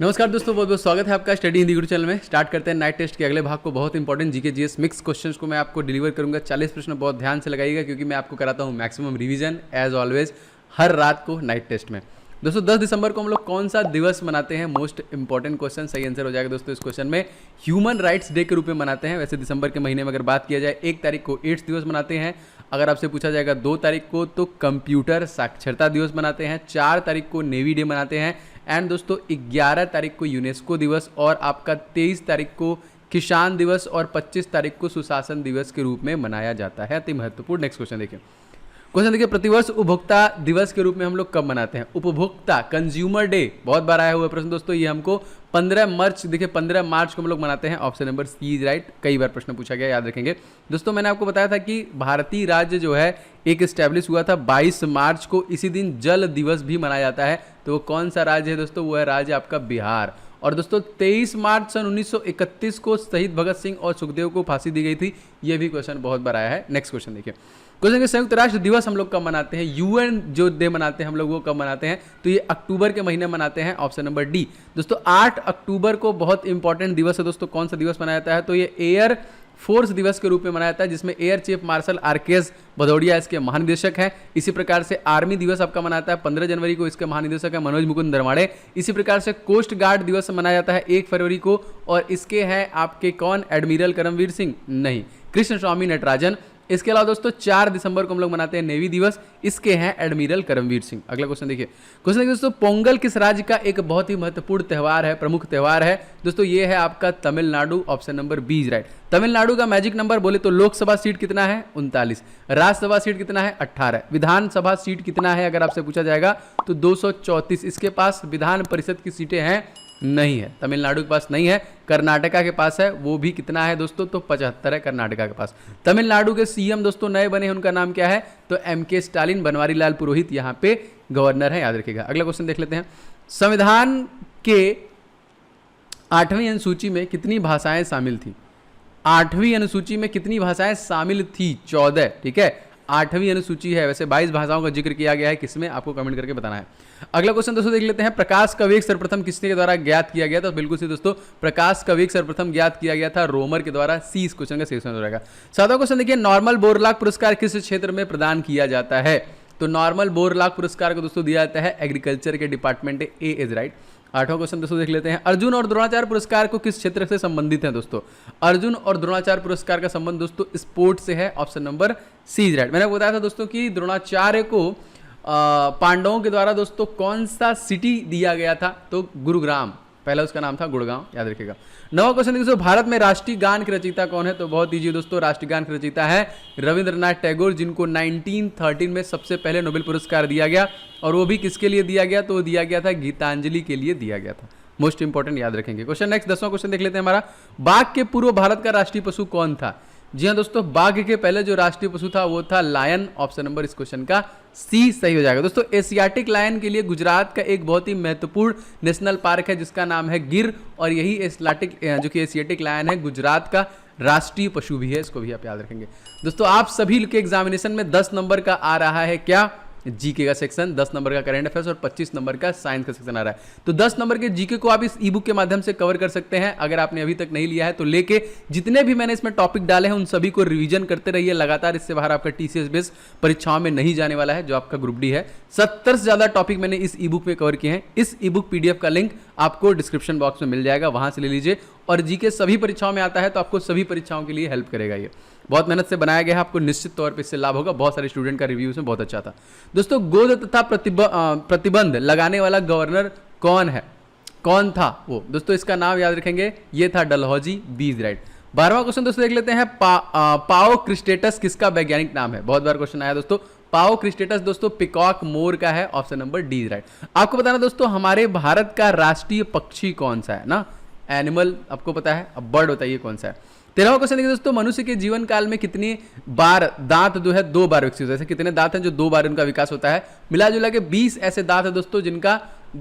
नमस्कार दोस्तों, बहुत बहुत स्वागत है आपका स्टडी हिंदी गुरु चैनल में। स्टार्ट करते हैं नाइट टेस्ट के अगले भाग को। बहुत important GK GS mix questions को मैं आपको डिलीवर करूंगा। 40 प्रश्न बहुत ध्यान से लगाइएगा क्योंकि मैं आपको कराता हूं मैक्सिमम रिवीजन एज ऑलवेज हर रात को नाइट टेस्ट में। दोस्तों 10 दिसंबर को हम लोग कौन सा दिवस मनाते हैं? मोस्ट इंपॉर्टेंट क्वेश्चन, सही आंसर हो जाएगा दोस्तों इस क्वेश्चन में। ह्यूमन राइट्स डे के रूप में मनाते हैं। वैसे दिसंबर के महीने में अगर बात किया जाए 1 तारीख को एड्स दिवस मनाते हैं। अगर आपसे पूछा जाएगा 2 तारीख को तो कंप्यूटर साक्षरता दिवस मनाते हैं। 4 तारीख को नेवी डे मनाते हैं। एंड दोस्तों 11 तारीख को यूनेस्को दिवस और आपका 23 तारीख को किसान दिवस और 25 तारीख को सुशासन दिवस के रूप में मनाया जाता है। अति महत्वपूर्ण। नेक्स्ट क्वेश्चन देखिए। क्वेश्चन देखिए, प्रतिवर्ष उपभोक्ता दिवस के रूप में हम लोग कब मनाते हैं? उपभोक्ता कंज्यूमर डे, बहुत बार आया हुआ प्रश्न दोस्तों। ये हमको 15 मार्च देखिए 15 मार्च को हम लोग मनाते हैं। Option number C is right. कई बार प्रश्न पूछा गया, याद रखेंगे दोस्तों। मैंने आपको बताया था कि भारतीय राज्य जो है एक स्टैब्लिश हुआ था 22 मार्च को। इसी दिन जल दिवस भी मनाया जाता है। तो वो कौन सा राज्य है दोस्तों? वो है राज्य आपका बिहार। और दोस्तों 23 मार्च सन 1931 को शहीद भगत सिंह और सुखदेव को फांसी दी गई थी। ये भी क्वेश्चन बहुत बार आया है। नेक्स्ट क्वेश्चन देखिए। क्वेश्चन, संयुक्त राष्ट्र दिवस हम लोग कब मनाते हैं? यूएन जो डे मनाते हैं हम लोग वो कब मनाते हैं? तो ये अक्टूबर के महीने मनाते हैं। ऑप्शन नंबर डी दोस्तों। 8 अक्टूबर को बहुत इंपॉर्टेंट दिवस है दोस्तों। कौन सा दिवस मनाया जाता है? तो ये एयर फोर्स दिवस के रूप में मनाया जाता है, जिसमें एयर चीफ मार्शल आरकेएस भदौड़िया इसके महानिदेशक हैं। इसी प्रकार से आर्मी दिवस आपका मनाता है 15 जनवरी को। इसके महानिदेशक है मनोज मुकुंद नरवाणे। इसी प्रकार से कोस्ट गार्ड दिवस मनाया जाता है 1 फरवरी को। और इसके हैं आपके कौन? एडमिरल करमवीर सिंह नहीं, कृष्ण स्वामी नटराजन। इसके अलावा दोस्तों 4 दिसंबर को हम लोग मनाते हैं नेवी दिवस। इसके हैं एडमिरल करमवीर सिंह। अगला क्वेश्चन देखिए। क्वेश्चन देखिए दोस्तों, पोंगल किस राज्य का एक बहुत ही महत्वपूर्ण त्यौहार है, प्रमुख त्यौहार है दोस्तों? ये है आपका Tamil Nadu. Option number B is right. Tamil Nadu का मैजिक नंबर बोले तो लोकसभा सीट कितना है? 39। राज्यसभा सीट कितना है? 18। विधानसभा सीट कितना है अगर आपसे पूछा जाएगा तो 234। इसके पास विधान परिषद की सीटें हैं नहीं है, तमिलनाडु के पास नहीं है। कर्नाटका के पास है, वो भी कितना है दोस्तों? तो 75 है कर्नाटका के पास। तमिलनाडु के सीएम दोस्तों नए बने हैं, उनका नाम क्या है? तो एमके स्टालिन। बनवारी लाल पुरोहित यहाँ पे गवर्नर है, याद रखिएगा। अगला क्वेश्चन देख लेते हैं। संविधान के 8वीं अनुसूची में कितनी भाषाएं शामिल थी? 8वीं अनुसूची में कितनी भाषाएं शामिल थी? 14। ठीक है, 8वीं अनुसूची है। वैसे 22 भाषाओं का जिक्र किया गया है, किसमें आपको कमेंट करके बताना है। अगला क्वेश्चन दोस्तों देख लेते हैं। प्रकाश का वेग सर्वप्रथम किसके द्वारा ज्ञात किया गया था? तो बिल्कुल सही दोस्तों, प्रकाश का वेग सर्वप्रथम ज्ञात किया गया था रोमर के द्वारा। सी इस क्वेश्चन का सही आंसर हो जाएगा। 7वां क्वेश्चन देखिए, नॉर्मल बोरलॉग पुरस्कार किस क्षेत्र में प्रदान किया जाता है? तो नॉर्मल बोरलॉग पुरस्कार को दोस्तों दिया जाता है एग्रीकल्चर के डिपार्टमेंट। A is right. 8वां क्वेश्चन दोस्तों देख लेते हैं। अर्जुन और द्रोणाचार्य पुरस्कार को किस क्षेत्र से संबंधित है दोस्तों? अर्जुन और द्रोणाचार्य पुरस्कार का संबंध दोस्तों स्पोर्ट से है। Option number C is right. मैंने बताया था दोस्तों कि द्रोणाचार्य को पांडवों के द्वारा दोस्तों कौन सा सिटी दिया गया था? तो गुरुग्राम, पहला उसका नाम था गुड़गांव, याद रखिएगा। 9वां क्वेश्चन दोस्तों, भारत में राष्ट्रीय गान के रचयिता कौन है? तो बहुत ईजी दोस्तों, राष्ट्रीय गान के रचयिता है रविंद्रनाथ टैगोर, जिनको 1913 में सबसे पहले नोबेल पुरस्कार दिया गया। और वो भी किसके लिए दिया गया? तो दिया गया था गीतांजलि के लिए दिया गया था। मोस्ट इंपॉर्टेंट, याद रखेंगे। क्वेश्चन नेक्स्ट 10वां क्वेश्चन देख लेते हैं हमारा। बाघ के पूर्व भारत का राष्ट्रीय पशु कौन था? जी हाँ दोस्तों, बाघ के पहले जो राष्ट्रीय पशु था वो था लायन। ऑप्शन नंबर इस क्वेश्चन का सी सही हो जाएगा दोस्तों। एशियाटिक लायन के लिए गुजरात का एक बहुत ही महत्वपूर्ण नेशनल पार्क है जिसका नाम है गिर। और यही एशियाटिक जो कि एशियाटिक लायन है गुजरात का राष्ट्रीय पशु भी है, इसको भी आप याद रखेंगे दोस्तों। आप सभी के एग्जामिनेशन में 10 नंबर का आ रहा है क्या? जीके का सेक्शन, 10 नंबर का करंट अफेयर्स और 25 नंबर का साइंस का सेक्शन आ रहा है। तो 10 नंबर के जीके को आप इस ई बुक के माध्यम से कवर कर सकते हैं। अगर आपने अभी तक नहीं लिया है तो लेके जितने भी मैंने इसमें टॉपिक डाले हैं उन सभी को रिवीजन करते रहिए लगातार। इससे बाहर आपका टीसीएस बेस परीक्षाओं में नहीं जाने वाला है, जो आपका ग्रुप डी है। 70 से ज्यादा टॉपिक मैंने इस ई बुक में कवर किए हैं। इस ई बुक पीडीएफ का लिंक आपको डिस्क्रिप्शन बॉक्स में मिल जाएगा, वहां से ले लीजिए। और जीके सभी परीक्षाओं में आता है, तो आपको सभी परीक्षाओं के लिए हेल्प करेगा। ये बहुत मेहनत से बनाया गया है, आपको निश्चित तौर पे इससे लाभ होगा। बहुत सारे स्टूडेंट का रिव्यू इसमें बहुत अच्छा था दोस्तों। गोद तथा प्रतिबंध लगाने वाला गवर्नर कौन है? कौन था वो दोस्तों? इसका नाम याद रखेंगे, ये था डलहौजी। B is right. 12वां क्वेश्चन दोस्तों देख लेते हैं। पाओ क्रिस्टेटस किसका वैज्ञानिक नाम है? बहुत बार क्वेश्चन आया दोस्तों। पाओ क्रिस्टेटस दोस्तों पिकॉक मोर का है। Option number D is right. आपको बताना दोस्तों, हमारे भारत का राष्ट्रीय पक्षी कौन सा है ना? एनिमल आपको पता है, अब बर्ड बताइए कौन सा है। 13वां क्वेश्चन देखिए दोस्तों, मनुष्य के जीवन काल में कितनी बार दांत जो है 2 बार विकसित होता है? ऐसे कितने दांत हैं जो 2 बार उनका विकास होता है? मिला जुला के 20 ऐसे दांत है दोस्तों जिनका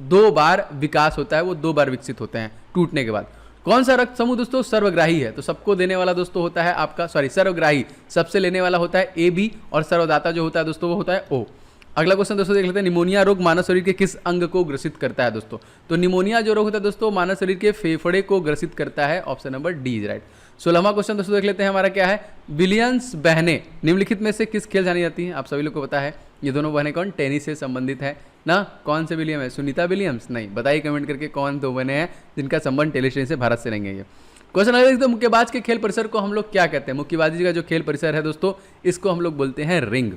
2 बार विकास होता है, वो 2 बार विकसित होते हैं टूटने के बाद। कौन सा रक्त समूह दोस्तों सर्वग्राही है? तो सबको देने वाला दोस्तों होता है आपका सर्वग्राही सबसे लेने वाला होता है ए बी, और सर्वदाता जो होता है दोस्तों वो होता है ओ। अगला क्वेश्चन दोस्तों देख लेते हैं, निमोनिया रोग मानव शरीर के किस अंग को ग्रसित करता है दोस्तों? तो निमोनिया जो रोग होता है दोस्तों मानव शरीर के फेफड़े को ग्रसित करता है, option number D is right. 16वां क्वेश्चन दोस्तों देख लेते हैं, हमारा क्या है, विलियम्स बहनें निम्नलिखित में से किस खेल जानी जाती हैं? आप सभी लोग को पता है ये दोनों बहनें कौन, टेनिस से संबंधित है ना। कौन से विलियम है, सुनीता विलियम्स? नहीं, बताइए कमेंट करके कौन दो बहनें हैं जिनका संबंध टेनिस से भारत से रहेंगे। ये क्वेश्चन अगर तो मुक्केबाज के खेल परिसर को हम लोग क्या कहते हैं? मुक्केबाजी का जो खेल परिसर है दोस्तों इसको हम लोग बोलते हैं ring,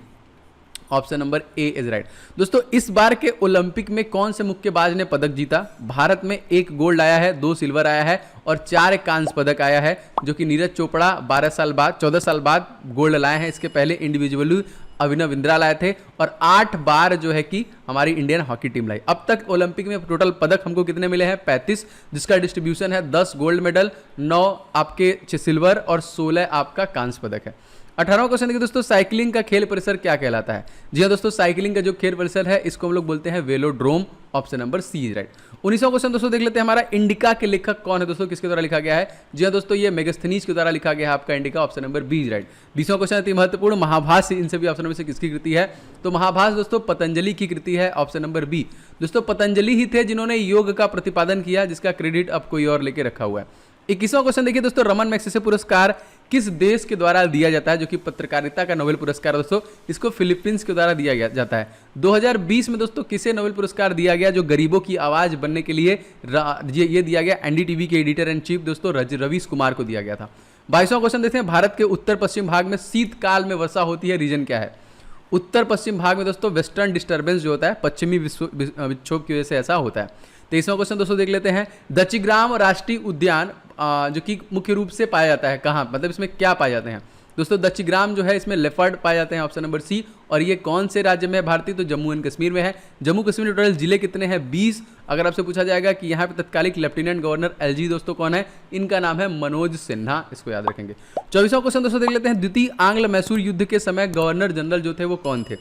option number A is right. दोस्तों इस बार के ओलंपिक में कौन से मुक्केबाज ने पदक जीता? भारत में 1 गोल्ड आया है, 2 सिल्वर आया है और 4 कांस्य पदक आया है, जो कि नीरज चोपड़ा 14 साल बाद गोल्ड लाए हैं। इसके पहले इंडिविजुअली अभिनव बिंद्रा लाए थे और 8 बार जो है कि हमारी इंडियन हॉकी टीम लाई। अब तक ओलंपिक में टोटल पदक हमको कितने मिले हैं? 35, जिसका डिस्ट्रीब्यूशन है 10 गोल्ड मेडल, 9 आपके सिल्वर और 16 आपका कांस्य पदक है। 18वां क्वेश्चन देखिए दोस्तों, साइकिलिंग का खेल परिसर क्या कहलाता है? जी हाँ दोस्तों, साइकिलिंग का जो खेल परिसर है इसको हम लोग बोलते हैं velodrome, option number C is right. 19वां क्वेश्चन दोस्तों देख लेते हैं, हमारा इंडिका के लेखक कौन है दोस्तों, किसके द्वारा लिखा गया है? जी हाँ दोस्तों, ये मेगास्थनीज के द्वारा लिखा गया है आपका Indica, option number B is right. 20वां क्वेश्चन अति महत्वपूर्ण, महाभास इन सभी ऑप्शन में से किसकी कृति है? तो महाभास दोस्तों पतंजलि की कृति है, ऑप्शन नंबर बी। दोस्तों पतंजलि ही थे जिन्होंने योग का प्रतिपादन किया, जिसका क्रेडिट अब कोई और लेके रखा हुआ है। 21वां क्वेश्चन देखिए दोस्तों, रमन मैग्सेसे पुरस्कार किस देश के द्वारा दिया जाता है? जो कि पत्रकारिता का नोबेल पुरस्कार दोस्तों, इसको फिलीपींस के द्वारा दिया जाता है। 2020 में दोस्तों किसे नोबेल पुरस्कार दिया गया जो गरीबों की आवाज बनने के लिए ये दिया गया? एनडीटीवी के एडिटर इन चीफ दोस्तों रवीश कुमार को दिया गया था। 22वां क्वेश्चन देखते हैं, भारत के उत्तर पश्चिम भाग में शीतकाल में वर्षा होती है, रीजन क्या है? उत्तर पश्चिम भाग में दोस्तों वेस्टर्न डिस्टर्बेंस जो होता है, पश्चिमी विक्षोभ की वजह से ऐसा होता है। 23वां क्वेश्चन दोस्तों देख लेते हैं, दचिग्राम राष्ट्रीय उद्यान जो कि मुख्य रूप से पाया जाता है कहाँ, मतलब इसमें क्या पाए जाते हैं? दोस्तों दचिग्राम जो है इसमें लेपर्ड पाए जाते हैं, ऑप्शन नंबर सी। और ये कौन से राज्य में है भारतीय? तो जम्मू एंड कश्मीर में है। जम्मू कश्मीर में टोटल जिले कितने हैं? 20। अगर आपसे पूछा जाएगा कि यहाँ पे तत्कालिक लेफ्टिनेंट गवर्नर एलजी दोस्तों कौन है, इनका नाम है मनोज सिन्हा, इसको याद रखेंगे। 24वां क्वेश्चन दोस्तों देख लेते हैं, द्वितीय आंग्ल मैसूर युद्ध के समय गवर्नर जनरल जो थे वो कौन थे?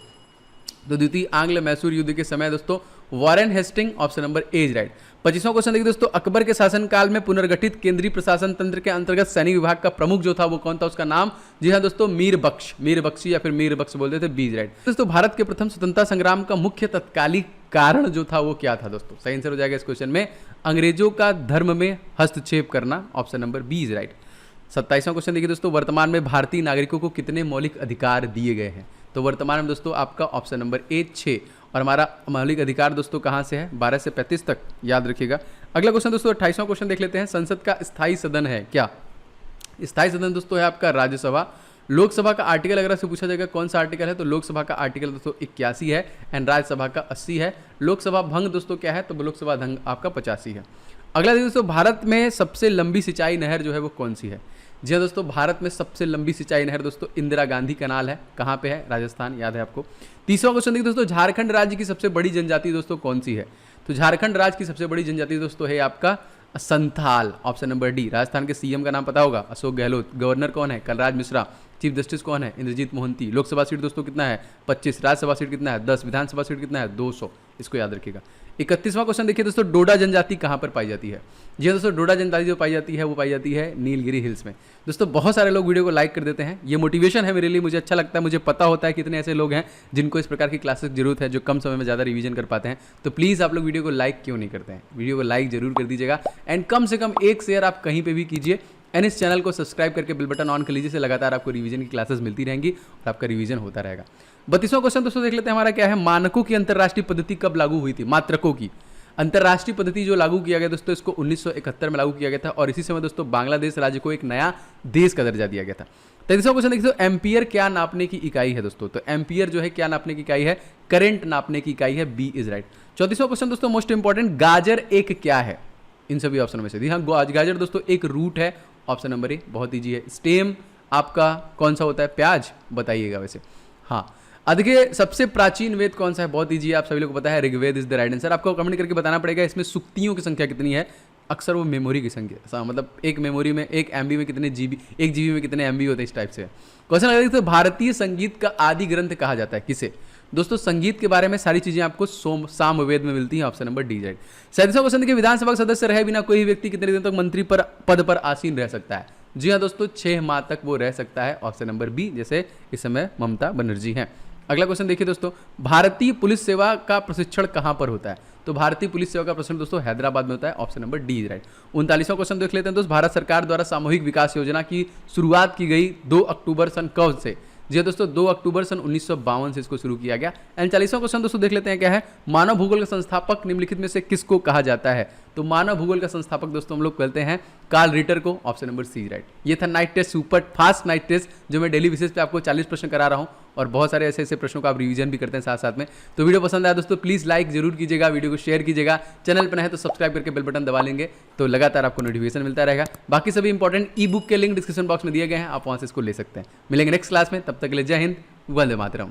तो द्वितीय आंग्ल मैसूर युद्ध के समय दोस्तों Warren Hasting, option number A is right. 25वां क्वेश्चन देखिए दोस्तों, अकबर के शासनकाल में पुनर्गठित केंद्रीय प्रशासन तंत्र के अंतर्गत सैनिक विभाग का प्रमुख जो था वो कौन था? उसका नाम जी हाँ दोस्तों मीर बख्शी या फिर मीर बख्श बोलते थे, बी इज राइट। दोस्तों भारत के प्रथम स्वतंत्रता संग्राम का मुख्य तत्कालिक कारण जो था वो क्या था दोस्तों? सही आंसर हो जाएगा इस क्वेश्चन में अंग्रेजों का धर्म में हस्तक्षेप करना, option number B is right. 27वां क्वेश्चन देखिए दोस्तों, वर्तमान में भारतीय नागरिकों को कितने मौलिक अधिकार दिए गए हैं? तो वर्तमान में दोस्तों आपका ऑप्शन नंबर ए 6। और हमारा मौलिक अधिकार दोस्तों कहाँ से है? 12 से 35 तक, याद रखिएगा। अगला क्वेश्चन दोस्तों 28वां क्वेश्चन देख लेते हैं, संसद का स्थायी सदन है क्या? स्थायी सदन दोस्तों है आपका राज्यसभा। लोकसभा का आर्टिकल अगर आपसे पूछा जाएगा कौन सा आर्टिकल है, तो लोकसभा का आर्टिकल दोस्तों 81 है एंड राज्यसभा का 80 है। लोकसभा भंग दोस्तों क्या है? तो लोकसभा भंग आपका 85 है। अगला दोस्तों, भारत में सबसे लंबी सिंचाई नहर जो है वो कौन सी है? जी हाँ दोस्तों, भारत में सबसे लंबी सिंचाई नहर दोस्तों इंदिरा गांधी कनाल है। कहाँ पे है? राजस्थान, याद है आपको। 30वां क्वेश्चन देखिए दोस्तों, झारखंड राज्य की सबसे बड़ी जनजाति दोस्तों कौन सी है? तो झारखंड राज्य की सबसे बड़ी जनजाति दोस्तों है आपका Santhal, option number D. Rajasthan के सीएम का नाम पता होगा, अशोक गहलोत। गवर्नर कौन है? कलराज मिश्रा। चीफ जस्टिस कौन है? इंद्रजीत मोहंती। लोकसभा सीट दोस्तों कितना है? 25। राज्यसभा सीट कितना है? 10। विधानसभा सीट कितना है? 200, इसको याद रखिएगा। 31वां क्वेश्चन देखिए दोस्तों, डोडा जनजाति कहाँ पर पाई जाती है? जी हाँ दोस्तों, डोडा जनजाति जो पाई जाती है वो पाई जाती है नीलगिरी हिल्स में। दोस्तों बहुत सारे लोग वीडियो को लाइक कर देते हैं, ये मोटिवेशन है मेरे लिए, मुझे अच्छा लगता है, मुझे पता होता है कितने ऐसे लोग हैं जिनको इस प्रकार की क्लासेस की जरूरत है, जो कम समय में ज़्यादा रिवीजन कर पाते हैं। तो प्लीज़ आप लोग वीडियो को लाइक क्यों नहीं करते हैं? वीडियो को लाइक जरूर कर दीजिएगा एंड कम से कम एक शेयर आप कहीं पर भी कीजिए एंड इस चैनल को सब्सक्राइब करके बेल बटन ऑन कर लीजिए, से लगातार आपको रिवीजन की क्लासेस मिलती रहेंगी और आपका रिवीजन होता रहेगा। 32वां क्वेश्चन दोस्तों देख लेते हैं, हमारा क्या है? मानकों की अंतर्राष्ट्रीय पद्धति कब लागू हुई थी? मात्रकों की अंतर्राष्ट्रीय पद्धति जो लागू किया गया दोस्तों, इसको 1971 में लागू किया गया था और इसी समय दोस्तों बांग्लादेश राज्य को एक नया देश का दर्जा दिया गया था। 33वां क्वेश्चन देखिए, एम्पियर क्या नापने की इकाई है दोस्तों? तो एम्पियर जो है क्या नापने की इकाई है? करंट नापने की इकाई है, बी इज राइट। 34वां क्वेश्चन दोस्तों मोस्ट इंपॉर्टेंट, गाजर एक क्या है? इन सभी ऑप्शन में से हाँ, गाजर दोस्तों एक रूट है, ऑप्शन नंबर ए, बहुत ईजी है। स्टेम आपका कौन सा होता है? प्याज, बताइएगा वैसे। हाँ, देखिए सबसे प्राचीन वेद कौन सा है? बहुत ईजी है, आप सभी लोग को पता है, Rigveda is the right answer. आपको कमेंट करके बताना पड़ेगा इसमें सुक्तियों की संख्या कितनी है। अक्सर वो मेमोरी की संख्या, मतलब एक मेमोरी में, एक एमबी में कितने जीबी, एक जीबी में कितने एमबी होते हैं, इस टाइप से क्वेश्चन लगा। तो भारतीय संगीत का आदि ग्रंथ कहा जाता है किसे? दोस्तों संगीत के बारे में सारी चीजें आपको सामवेद में मिलती हैं, ऑप्शन नंबर डी राइट। 37वां क्वेश्चन देखिए, विधानसभा सदस्य रहे बिना कोई व्यक्ति कितने दिन तक मंत्री पद पर आसीन रह सकता है? जी हाँ दोस्तों, 6 माह तक वो रह सकता है, ऑप्शन नंबर बी, जैसे इस समय ममता बनर्जी हैं। अगला क्वेश्चन देखिए दोस्तों, भारतीय पुलिस सेवा का प्रशिक्षण कहां पर होता है? तो भारतीय पुलिस सेवा का प्रशिक्षण दोस्तों हैदराबाद में होता है। Option number D is right. 39वां क्वेश्चन देख लेते हैं दोस्तों, भारत सरकार द्वारा सामूहिक विकास योजना की शुरुआत की गई 2 अक्टूबर सन कब से? जी हाँ दोस्तों, 2 अक्टूबर सन 1952 से इसको शुरू किया गया। एंड 40वां क्वेश्चन दोस्तों देख लेते हैं क्या है, मानव भूगोल का संस्थापक निम्नलिखित में से किसको कहा जाता है? तो मानव भूगोल का संस्थापक दोस्तों हम लोग कहते हैं कार्ल रिटर को। Option number C right. ये था night test, super fast night test, जो मैं डेली बेसिस पे आपको 40 प्रश्न करा रहा हूँ और बहुत सारे ऐसे ऐसे प्रश्नों का आप रिवीजन भी करते हैं साथ साथ में। तो वीडियो पसंद आया दोस्तों प्लीज़ लाइक जरूर कीजिएगा, वीडियो को शेयर कीजिएगा, चैनल पर नए हैं तो सब्सक्राइब करके बेल बटन दबा लेंगे तो लगातार आपको नोटिफिकेशन मिलता रहेगा। बाकी सभी इंपॉर्टेंट ई बुक के लिंक डिस्क्रिप्शन बॉक्स में दिए गए हैं, आप वहाँ से इसको ले सकते हैं। मिलेंगे नेक्स्ट क्लास में, तब तक के लिए जय हिंद, वंदे मातरम।